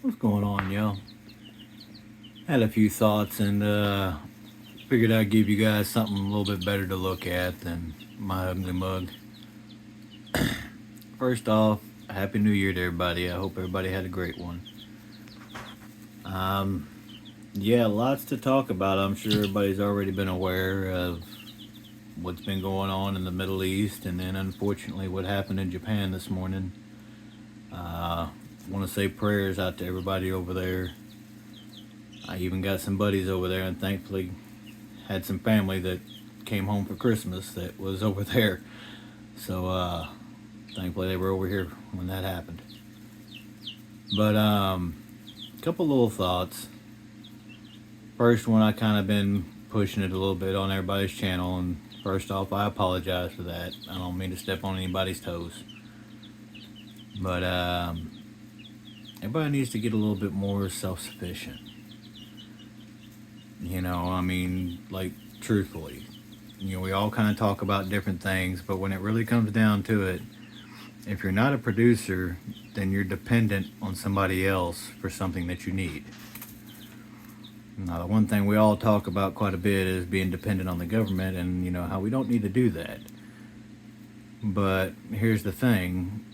What's going on, y'all? Had a few thoughts and figured I'd give you guys something a little bit better to look at than my ugly mug. First off, Happy New Year to everybody. I hope everybody had a great one. Um, yeah, lots to talk about. I'm sure everybody's already been aware of what's been going on in the Middle East and then unfortunately what happened in Japan this morning. Uh, Want to say prayers out to everybody over there. I even got some buddies over there and thankfully had some family that came home for Christmas that was over there. So thankfully they were over here when that happened. But a couple little thoughts. First one, I kind of been pushing it a little bit on everybody's channel, and first off, I apologize for that. I don't mean to step on anybody's toes, but everybody needs to get a little bit more self-sufficient. I mean, like truthfully, we all kind of talk about different things, but when it really comes down to it, if you're not a producer, then you're dependent on somebody else for something that you need. Now, the one thing we all talk about quite a bit is being dependent on the government and, how we don't need to do that. But here's the thing,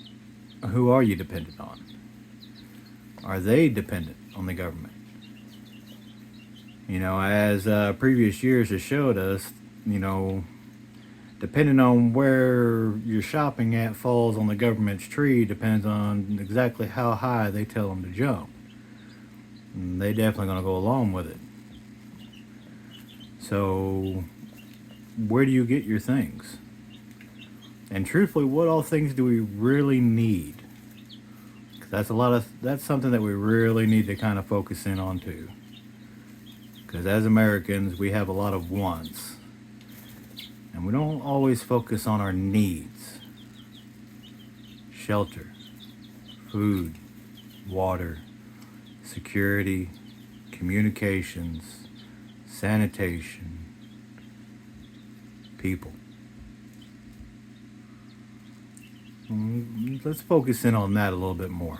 who are you dependent on? Are they dependent on the government? As previous years have showed us, depending on where you're shopping at falls on the government's tree depends on exactly how high they tell them to jump. And they definitely going to go along with it. So, where do you get your things? And truthfully, what all things do we really need? 'Cause that's something that we really need to kind of focus in on too. Because as Americans, we have a lot of wants, and we don't always focus on our needs: shelter, food, water, security, communications, sanitation, people. Let's focus in on that a little bit more.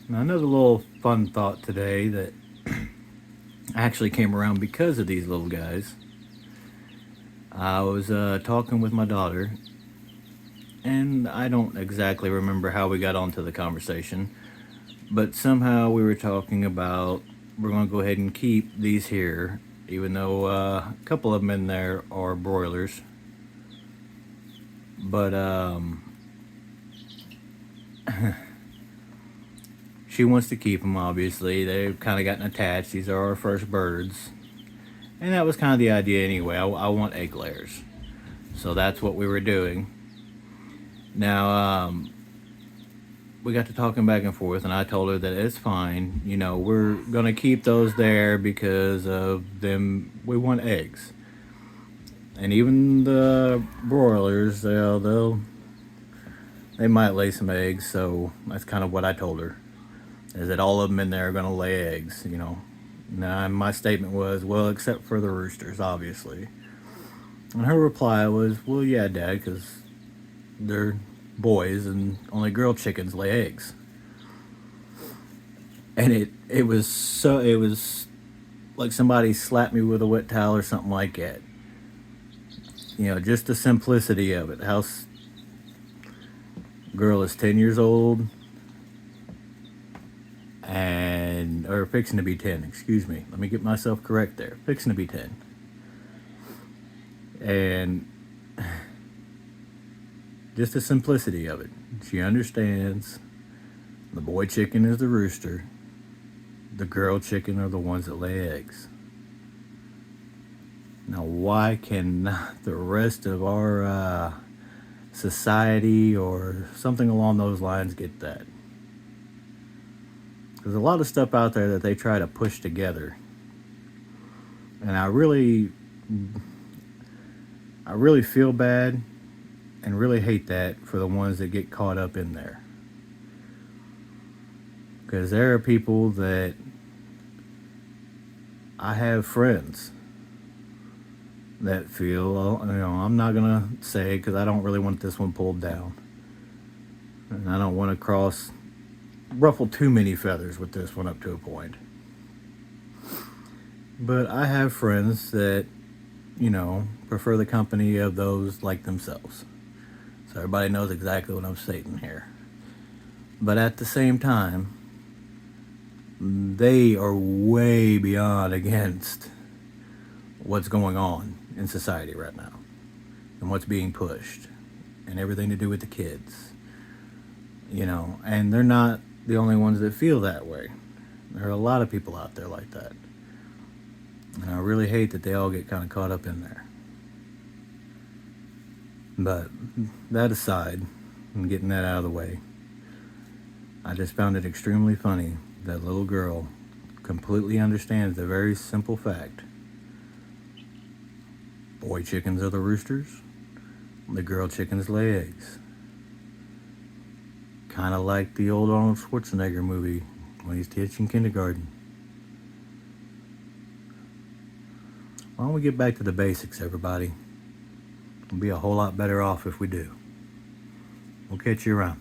Now, another little fun thought today that actually came around because of these little guys. I was talking with my daughter, and I don't exactly remember how we got onto the conversation, but somehow we were talking about we're going to go ahead and keep these here, even though a couple of them in there are broilers. But she wants to keep them, obviously. They've kind of gotten attached. These are our first birds. And that was kind of the idea anyway. I want egg layers. So that's what we were doing. Now, we got to talking back and forth, and I told her that it's fine. We're going to keep those there because of them. We want eggs. And even the broilers, they might lay some eggs. So that's kind of what I told her, is that all of them in there are going to lay eggs. Now, my statement was, well, except for the roosters, obviously. And her reply was, well, yeah, Dad, because they're boys and only girl chickens lay eggs. And it was like somebody slapped me with a wet towel or something like that. Just the simplicity of it. Girl is 10 years old, or fixing to be 10, excuse me. Let me get myself correct there. Fixing to be 10. And just the simplicity of it. She understands the boy chicken is the rooster, the girl chicken are the ones that lay eggs. Now, why can the rest of our society or something along those lines get that? There's a lot of stuff out there that they try to push together, and I really feel bad and really hate that for the ones that get caught up in there. Because there are people that I have friends that feel, I'm not going to say because I don't really want this one pulled down. And I don't want to cross ruffle too many feathers with this one up to a point. But I have friends that, prefer the company of those like themselves. So everybody knows exactly what I'm stating here. But at the same time, they are way beyond against what's going on in society right now and what's being pushed and everything to do with the kids. And they're not the only ones that feel that way. There are a lot of people out there like that. And I really hate that they all get kind of caught up in there. But that aside, and getting that out of the way, I just found it extremely funny that little girl completely understands the very simple fact: boy chickens are the roosters, the girl chickens lay eggs. Kind of like the old Arnold Schwarzenegger movie when he's teaching kindergarten. Why don't we get back to the basics, everybody? We'll be a whole lot better off if we do. We'll catch you around.